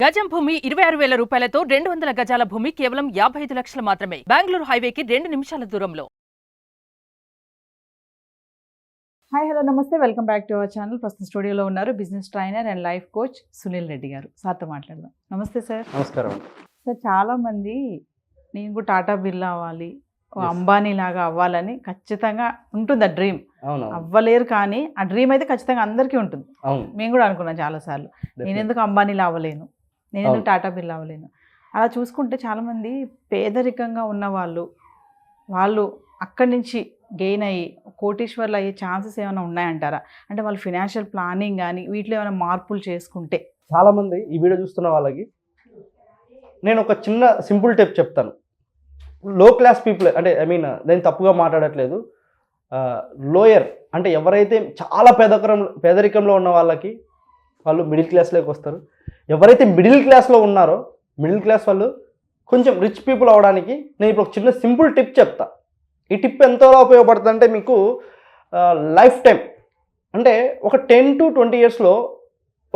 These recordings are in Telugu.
గజం భూమి 26,000 రూపాయలతో 200 గజాల భూమి కేవలం 55 లక్షలు మాత్రమే. బెంగళూరు హైవేకి 2 నిమిషాల దూరంలో. హాయ్ హలో నమస్తే, welcome back to our channel. ప్రస్తుతం స్టూడియోలో ఉన్నారు business trainer and life coach Sunil Reddy గారు. సార్తో మాట్లాడదాం. నమస్తే సార్. నమస్కారం. సార్, చాలామంది నేను కూడా టాటా బిర్లా అవ్వాలి, అంబానీ లాగా అవ్వాలని ఖచ్చితంగా ఉంటుంది ఆ డ్రీమ్. అవ్వలేరు, కానీ ఆ డ్రీమ్ అయితే ఖచ్చితంగా అందరికీ ఉంటుంది. మేము కూడా అనుకున్నాం చాలాసార్లు, నేను ఎందుకు అంబానీలా అవ్వలేను, నేను ఎందుకు టాటా బిర్లా అవ్వలేను. అలా చూసుకుంటే చాలామంది పేదరికంగా ఉన్న వాళ్ళు అక్కడి నుంచి గెయిన్ అయ్యి కోటీశ్వర్లు అయ్యే ఛాన్సెస్ ఏమైనా ఉన్నాయంటారా? అంటే వాళ్ళు ఫినాన్షియల్ ప్లానింగ్ కానీ వీటిలో ఏమైనా మార్పులు చేసుకుంటే. చాలామంది ఈ వీడియో చూస్తున్న వాళ్ళకి నేను ఒక చిన్న సింపుల్ టిప్ చెప్తాను. లో క్లాస్ పీపుల్ అంటే నేను తప్పుగా మాట్లాడట్లేదు. లోయర్ అంటే ఎవరైతే చాలా పేదరికంలో ఉన్న వాళ్ళకి వాళ్ళు మిడిల్ క్లాస్లోకి వస్తారు. ఎవరైతే మిడిల్ క్లాస్లో ఉన్నారో మిడిల్ క్లాస్ వాళ్ళు కొంచెం రిచ్ పీపుల్ అవ్వడానికి నేను ఇప్పుడు ఒక చిన్న సింపుల్ టిప్ చెప్తా. ఈ టిప్ ఎంతలా ఉపయోగపడుతుంది అంటే మీకు లైఫ్ టైం అంటే ఒక 10 to 20 yearsలో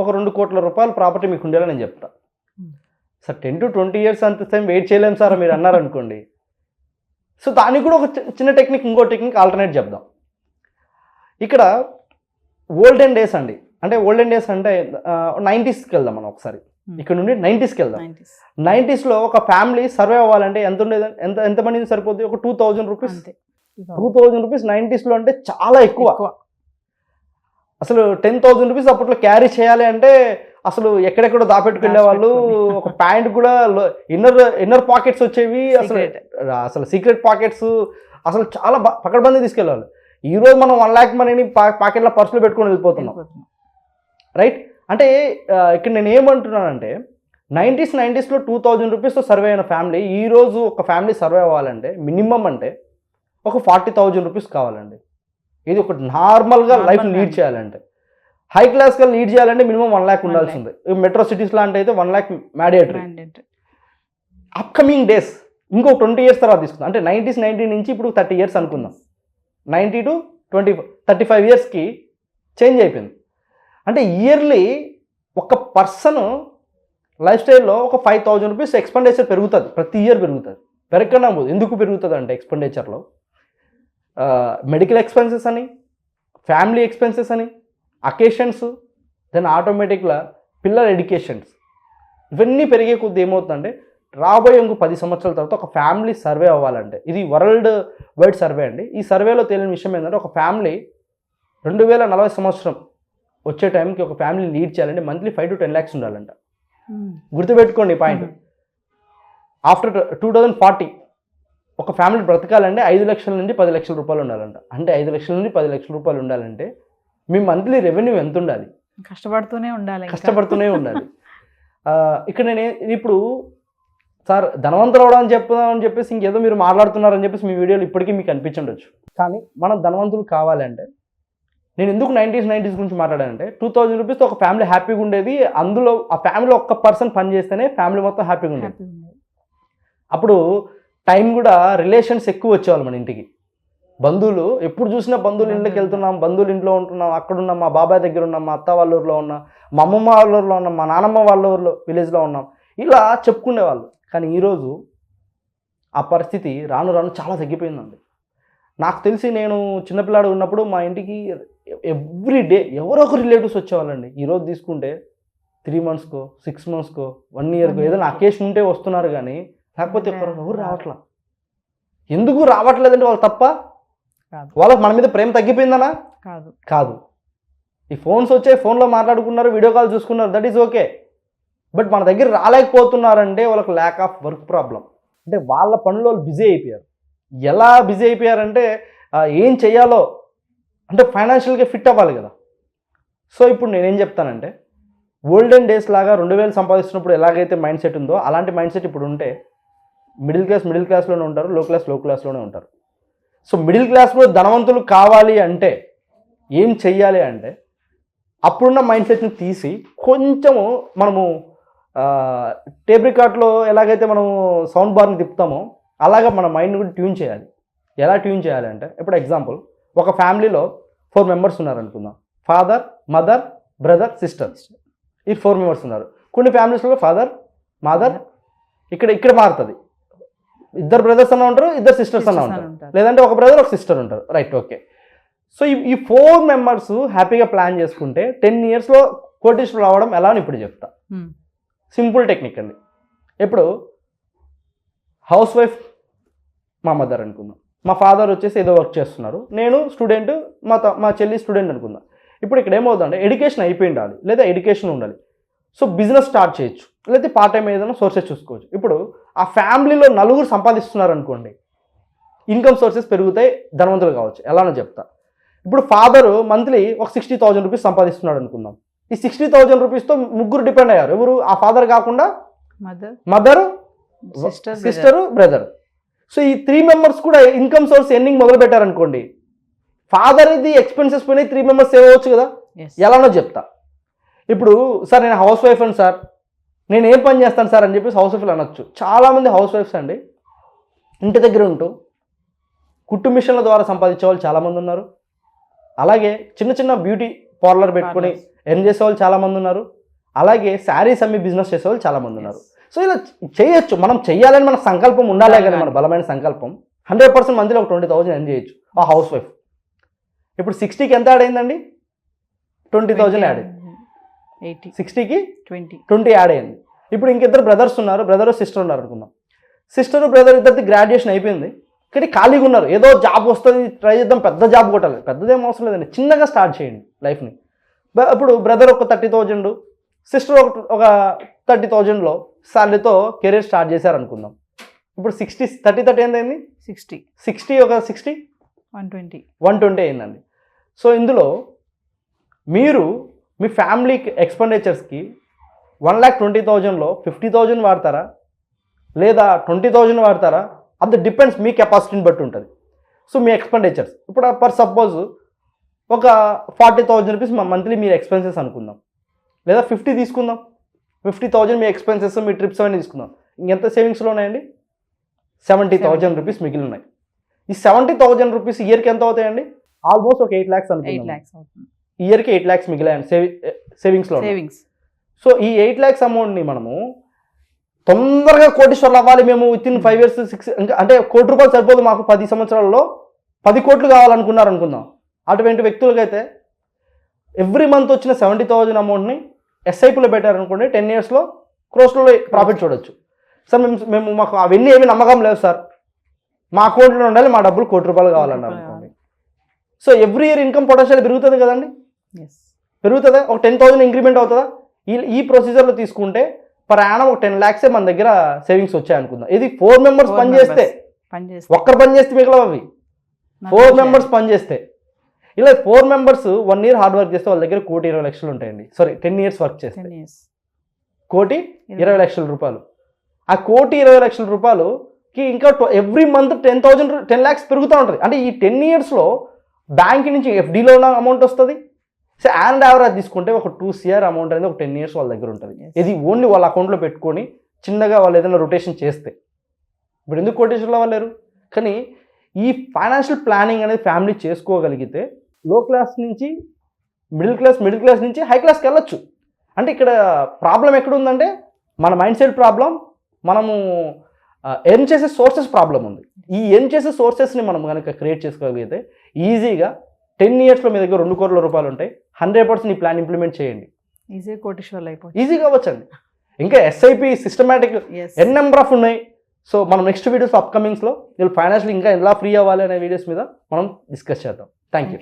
ఒక 2 కోట్ల రూపాయల ప్రాపర్టీ మీకు ఉండేలా నేను చెప్తా. సార్ 10 to 20 years అంత టైం వెయిట్ చేయలేము సార్ మీరు అన్నారనుకోండి. సో దానికి కూడా ఒక చిన్న టెక్నిక్, ఇంకో టెక్నిక్ ఆల్టర్నేట్ చెప్దాం. ఇక్కడ ఓల్డెన్ డేస్ అండి, అంటే ఓల్డెన్ డేస్ అంటే 90sకి వెళ్దాం మనం ఒకసారి. ఇక్కడ నుండి 90sకి వెళ్దాం. 90sలో ఒక ఫ్యామిలీ సర్వే అవ్వాలంటే ఎంత ఉండేది, ఎంతమంది సరిపోతుంది? ఒక 2000 రూపీస్. 2000 రూపీస్ 90sలో అంటే చాలా ఎక్కువ. అసలు 10,000 రూపీస్ అప్పట్లో క్యారీ చేయాలి అంటే అసలు ఎక్కడెక్కడో దాపెట్టుకెళ్ళే వాళ్ళు. ఒక ప్యాంట్ కూడా ఇన్నర్ పాకెట్స్ వచ్చేవి, అసలు సీక్రెట్ పాకెట్స్, అసలు చాలా పకడ్బందీ తీసుకెళ్ళేవాళ్ళు. ఈరోజు మనం 1 lakh మనీని పాకెట్లో పర్సులో పెట్టుకొని వెళ్ళిపోతున్నాం, రైట్? అంటే ఇక్కడ నేను ఏమంటున్నానంటే 90sలో 2000 రూపీస్తో సర్వే అయిన ఫ్యామిలీ ఈరోజు ఒక ఫ్యామిలీ సర్వే అవ్వాలంటే మినిమం అంటే ఒక 40,000 రూపీస్ కావాలండి. ఇది ఒక నార్మల్గా లైఫ్ లీడ్ చేయాలంటే. హై క్లాస్గా లీడ్ చేయాలంటే మినిమం 1 lakh ఉండాల్సింది. మెట్రో సిటీస్ లాంటి అయితే 1 lakh మ్యాండేటరీ. అప్కమింగ్ డేస్ ఇంకో 20 years తర్వాత తీసుకుందాం. అంటే 90 నుంచి ఇప్పుడు 30 years అనుకుందాం. 90 to 35 yearsకి చేంజ్ అయిపోయింది. అంటే ఇయర్లీ ఒక పర్సన్ లైఫ్ స్టైల్లో ఒక 5,000 రూపీస్ ఎక్స్పెండిచర్ పెరుగుతుంది, ప్రతి ఇయర్ పెరుగుతుంది. పెరగకుండా పోదు. ఎందుకు పెరుగుతుంది అంటే ఎక్స్పెండిచర్లో మెడికల్ ఎక్స్పెన్సెస్ అని, ఫ్యామిలీ ఎక్స్పెన్సెస్ అని, అకేషన్స్, దెన్ ఆటోమేటిక్గా పిల్లల ఎడ్యుకేషన్స్, ఇవన్నీ పెరిగే కొద్ది ఏమవుతుందంటే రాబోయే ఇంకో 10 సంవత్సరాల తర్వాత ఒక ఫ్యామిలీ సర్వే అవ్వాలంటే, ఇది వరల్డ్ వైడ్ సర్వే అండి. ఈ సర్వేలో తేలిన విషయం ఏంటంటే ఒక ఫ్యామిలీ 2040 సంవత్సరం వచ్చే టైంకి ఒక ఫ్యామిలీ లీడ్ చేయాలంటే మంత్లీ 5 to 10 lakhs ఉండాలంట. గుర్తుపెట్టుకోండి పాయింట్. ఆఫ్టర్ 2040 ఒక ఫ్యామిలీ బ్రతకాలంటే 5 లక్షల నుండి 10 లక్షల రూపాయలు ఉండాలంట. అంటే 5 లక్షల నుండి 10 లక్షల రూపాయలు ఉండాలంటే మీ మంత్లీ రెవెన్యూ ఎంత ఉండాలి? కష్టపడుతూనే ఉండాలి. ఇక్కడ నేను ఇప్పుడు సార్ ధనవంతులు అవడం అని చెప్తున్నామని చెప్పేసి ఇంకేదో మీరు మాట్లాడుతున్నారని చెప్పేసి మీ వీడియోలు ఇప్పటికీ మీకు అనిపించుండొచ్చు. కానీ మనం ధనవంతులు కావాలంటే నేను ఎందుకు 90s గురించి మాట్లాడానంటే 2000 రూపీస్తో ఒక ఫ్యామిలీ హ్యాపీగా ఉండేది. అందులో ఆ ఫ్యామిలీలో ఒక్క పర్సన్ పని చేస్తేనే ఫ్యామిలీ మొత్తం హ్యాపీగా ఉండేది. అప్పుడు టైం కూడా రిలేషన్స్ ఎక్కువ వచ్చేవాళ్ళు మన ఇంటికి. బంధువులు ఎప్పుడు చూసినా బంధువుల ఇంట్లోకి వెళ్తున్నాం, బంధువుల ఇంట్లో ఉంటున్నాం, అక్కడ ఉన్నాం, మా బాబాయ్ దగ్గర ఉన్నాం, మా అత్త వాళ్ళ ఊరిలో ఉన్నాం, మా అమ్మమ్మ వాళ్ళ ఊరిలో ఉన్నాం, మా నాన్నమ్మ వాళ్ళ ఊరిలో విలేజ్లో ఉన్నాం, ఇలా చెప్పుకునేవాళ్ళు. కానీ ఈరోజు ఆ పరిస్థితి రాను రాను చాలా తగ్గిపోయిందండి. నాకు తెలిసి నేను చిన్నపిల్లాడు ఉన్నప్పుడు మా ఇంటికి ఎవ్రీ డే ఎవరో ఒక రిలేటివ్స్ వచ్చేవాళ్ళండి. ఈరోజు తీసుకుంటే 3 monthsకో 6 monthsకో 1 yearకో ఏదైనా అకేషన్ ఉంటే వస్తున్నారు, కానీ లేకపోతే ఎవరు రావట్లా. ఎందుకు రావట్లేదంటే వాళ్ళు తప్ప, వాళ్ళకి మన మీద ప్రేమ తగ్గిపోయిందనా? కాదు. ఈ ఫోన్స్ వచ్చాయి, ఫోన్లో మాట్లాడుకున్నారు, వీడియో కాల్ చూసుకున్నారు, దట్ ఈజ్ ఓకే. బట్ మన దగ్గర రాలేకపోతున్నారంటే వాళ్ళకి ల్యాక్ ఆఫ్ వర్క్ ప్రాబ్లం. అంటే వాళ్ళ పనులు వాళ్ళు బిజీ అయిపోయారు. ఎలా బిజీ అయిపోయారంటే ఏం చేయాలో అంటే ఫైనాన్షియల్గా ఫిట్ అవ్వాలి కదా. సో ఇప్పుడు నేనేం చెప్తానంటే ఓల్డెన్ డేస్ లాగా 2000 సంపాదిస్తున్నప్పుడు ఎలాగైతే మైండ్ సెట్ ఉందో అలాంటి మైండ్ సెట్ ఇప్పుడు ఉంటే మిడిల్ క్లాస్లోనే ఉంటారు, లో క్లాస్లోనే ఉంటారు. సో మిడిల్ క్లాస్ కూడా ధనవంతులు కావాలి అంటే ఏం చెయ్యాలి అంటే అప్పుడున్న మైండ్ సెట్ని తీసి కొంచెము మనము టేప్ రికార్డ్లో ఎలాగైతే మనము సౌండ్ బార్ని తిప్పుతామో అలాగా మన మైండ్ని కూడా ట్యూన్ చేయాలి. ఎలా ట్యూన్ చేయాలి అంటే ఇప్పుడు ఎగ్జాంపుల్ ఒక ఫ్యామిలీలో 4 members ఉన్నారనుకుందాం. Father, mother, brother, sister. ఈ 4 members ఉన్నారు. కొన్ని ఫ్యామిలీస్లో ఫాదర్ మదర్ ఇక్కడ మారుతుంది, ఇద్దరు బ్రదర్స్ అన్న ఉంటారు, ఇద్దరు సిస్టర్స్ అన్న ఉంటారు, లేదంటే ఒక బ్రదర్ ఒక సిస్టర్ ఉంటారు. Right, okay. సో ఈ 4 మెంబర్స్ హ్యాపీగా ప్లాన్ చేసుకుంటే 10 yearsలో కోటీశ్వరులు రావడం ఎలా అని ఇప్పుడు చెప్తా. సింపుల్ టెక్నిక్ అండి. ఇప్పుడు హౌస్ వైఫ్ మా మదర్ అనుకుందాం, మా ఫాదర్ వచ్చేసి ఏదో వర్క్ చేస్తున్నారు, నేను స్టూడెంట్, మా చెల్లి స్టూడెంట్ అనుకుందాం. ఇప్పుడు ఇక్కడ ఏమవుతుందంటే ఎడ్యుకేషన్ అయిపోయి ఉండాలి, లేదా ఎడ్యుకేషన్ ఉండాలి. సో బిజినెస్ స్టార్ట్ చేయొచ్చు, లేదా పార్ట్ టైం ఏదైనా సోర్సెస్ చూసుకోవచ్చు. ఇప్పుడు ఆ ఫ్యామిలీలో 4 సంపాదిస్తున్నారు అనుకోండి, ఇన్కమ్ సోర్సెస్ పెరుగుతాయి, ధనవంతులు కావచ్చు. ఎలానో చెప్తా. ఇప్పుడు ఫాదరు మంత్లీ ఒక 60,000 రూపీస్ సంపాదిస్తున్నాడు అనుకుందాం. ఈ 60,000 రూపీస్తో 3 డిపెండ్ అయ్యారు. ఎవరు? ఆ ఫాదర్ కాకుండా మదర్, సిస్టర్, బ్రదర్. సో ఈ 3 మెంబర్స్ కూడా ఇన్కమ్ సోర్స్ ఎర్నింగ్ మొదలు పెట్టారనుకోండి, ఫాదర్ ఇది ఎక్స్పెన్సెస్ పోయినాయి, 3 మెంబర్స్ సేవ్ అవ్వచ్చు కదా. ఎలానో చెప్తా. ఇప్పుడు సార్ నేను హౌస్ వైఫ్ అని సార్, నేను ఏం పని చేస్తాను సార్ అని చెప్పేసి హౌస్ వైఫ్లు అనొచ్చు. చాలామంది హౌస్ వైఫ్స్ అండి ఇంటి దగ్గర ఉంటూ కుట్టు మిషన్ల ద్వారా సంపాదించే వాళ్ళు చాలామంది ఉన్నారు. అలాగే చిన్న చిన్న బ్యూటీ పార్లర్ పెట్టుకొని ఎర్న్ చేసే వాళ్ళు చాలామంది ఉన్నారు. అలాగే శారీస్ అమ్మి బిజినెస్ చేసే వాళ్ళు చాలామంది ఉన్నారు. సో ఇలా చేయొచ్చు, మనం చెయ్యాలని మన సంకల్పం ఉండాలే కానీ, మన బలమైన సంకల్పం. 100% మంత్లీ ఒక 20,000 ఎర్న్ చేయొచ్చు ఆ హౌస్ వైఫ్. ఇప్పుడు 60కి ఎంత యాడ్ అయిందండి? 20,000 యాడ్ అయింది. 60కి 20 యాడ్ అయింది. ఇప్పుడు ఇంకిద్దరు బ్రదర్స్ ఉన్నారు, బ్రదర్ సిస్టర్ ఉన్నారు అనుకుందాం. సిస్టర్ బ్రదర్ ఇద్దరిది గ్రాడ్యుయేషన్ అయిపోయింది, కానీ ఖాళీగా ఉన్నారు. ఏదో జాబ్ వస్తుంది, ట్రై చేద్దాం, పెద్ద జాబ్ కొట్టాలి. పెద్దదేం అవసరం లేదండి, చిన్నగా స్టార్ట్ చేయండి లైఫ్ని. ఇప్పుడు బ్రదర్ ఒక 30,000, సిస్టర్ ఒక 30,000లో శాలరీతో కెరీర్ స్టార్ట్ చేశారు అనుకుందాం. ఇప్పుడు 30 ఏంటైంది? 60 ఒక 60 120 అయిందండి. సో ఇందులో మీరు మీ ఫ్యామిలీ ఎక్స్పెండిచర్స్కి 1,20,000లో 50,000 వాడతారా, లేదా 20,000 వాడతారా? అది డిపెండ్స్, మీ కెపాసిటీని బట్టి ఉంటుంది. సో మీ ఎక్స్పెండిచర్స్ ఇప్పుడు పర్ సపోజ్ ఒక 40,000 రూపీస్ మంత్లీ మీరు ఎక్స్పెన్సెస్ అనుకుందాం, లేదా 50 తీసుకుందాం. 50,000 మీ ఎక్స్పెన్సెస్, మీ ట్రిప్స్ అవన్నీ తీసుకుందాం. ఇంకెంత సేవింగ్స్లో ఉన్నాయండి? 70,000 రూపీస్ మిగిలి ఉన్నాయి. ఈ 70,000 రూపీస్ ఇయర్కి ఎంత అవుతాయండి? ఆల్మోస్ట్ ఒక 8 lakhs అనుకుందాం. ఇయర్కి 8 lakhs మిగిలాయండి సేవింగ్స్లో. సో ఈ 8 lakhs అమౌంట్ని మనము తొందరగా కోటీశ్వర్లు అవ్వాలి మేము వితిన్ 5 years 6 ఇంకా అంటే ₹1 కోటి సరిపోదు మాకు, 10 సంవత్సరాల్లో 10 కోట్లు కావాలనుకున్నారు అనుకుందాం. అటువంటి వ్యక్తులకైతే ఎవ్రీ మంత్ వచ్చిన 70,000 అమౌంట్ని ఎస్ఐపిలో పెట్టారనుకోండి, 10 yearsలో క్రోర్స్లో ప్రాఫిట్ చూడొచ్చు. సార్ మాకు అవన్నీ ఏమీ నమ్మకం లేదు సార్, మా అకౌంట్లో ఉండాలి, మా డబ్బులు ₹1 కోటి కావాలన్నారు అనుకోండి. So every year income potential పెరుగుతుంది కదండి, పెరుగుతుందా? ఒక 10,000 ఇంక్రిమెంట్ అవుతుందా? ఈ ప్రొసీజర్లో తీసుకుంటే పర్ యానం ఒక 10 lakhs మన దగ్గర సేవింగ్స్ వచ్చాయి అనుకుందాం. ఇది 4 members పని చేస్తే, ఒక్కరు పని చేస్తే మిగలవు అవి. 4 members పని చేస్తే, ఇలా 4 members 1 year హార్డ్ వర్క్ చేస్తే వాళ్ళ దగ్గర ₹1,20,00,000 ఉంటాయండి. సారీ 10 years వర్క్ చేస్తే ₹1,20,00,000. ఆ ₹1,20,00,000కి ఇంకా ఎవ్రీ మంత్ 10 lakhs పెరుగుతూ ఉంటుంది. అంటే ఈ 10 yearsలో బ్యాంక్ నుంచి ఎఫ్డీలో ఉన్న అమౌంట్ వస్తుంది. సో అండ్ యావరేజ్ తీసుకుంటే ఒక 2 crore అమౌంట్ అనేది ఒక 10 years వాళ్ళ దగ్గర ఉంటుంది. ఇది ఓన్లీ వాళ్ళ అకౌంట్లో పెట్టుకొని చిన్నగా వాళ్ళు ఏదైనా రొటేషన్ చేస్తే. ఇప్పుడు ఎందుకు కోటేశ్వర్లు అవ్వలేరు? కానీ ఈ ఫైనాన్షియల్ ప్లానింగ్ అనేది ఫ్యామిలీ చేసుకోగలిగితే లో క్లాస్ నుంచి మిడిల్ క్లాస్ నుంచి హై క్లాస్కి వెళ్ళొచ్చు. అంటే ఇక్కడ ప్రాబ్లం ఎక్కడ ఉందంటే మన మైండ్ సెట్ ప్రాబ్లం, మనము ఎర్న్ చేసే సోర్సెస్ ప్రాబ్లం ఉంది. ఈ ఎర్న్ చేసే సోర్సెస్ని మనం కనుక క్రియేట్ చేసుకోగలిగితే ఈజీగా 10 yearsలో మీ దగ్గర ₹2 కోట్ల ఉంటాయి. 100% ఈ ప్లాన్ ఇంప్లిమెంట్ చేయండి, ఈజీగా అవ్వచ్చండి. ఇంకా SIP systematic n number of ఉన్నాయి. సో మనం నెక్స్ట్ వీడియోస్ అప్కమింగ్స్లో వీళ్ళు ఫైనాన్షియల్ ఇంకా ఎలా ఫ్రీ అవ్వాలి అనే వీడియోస్ మీద మనం డిస్కస్ చేద్దాం. Thank you.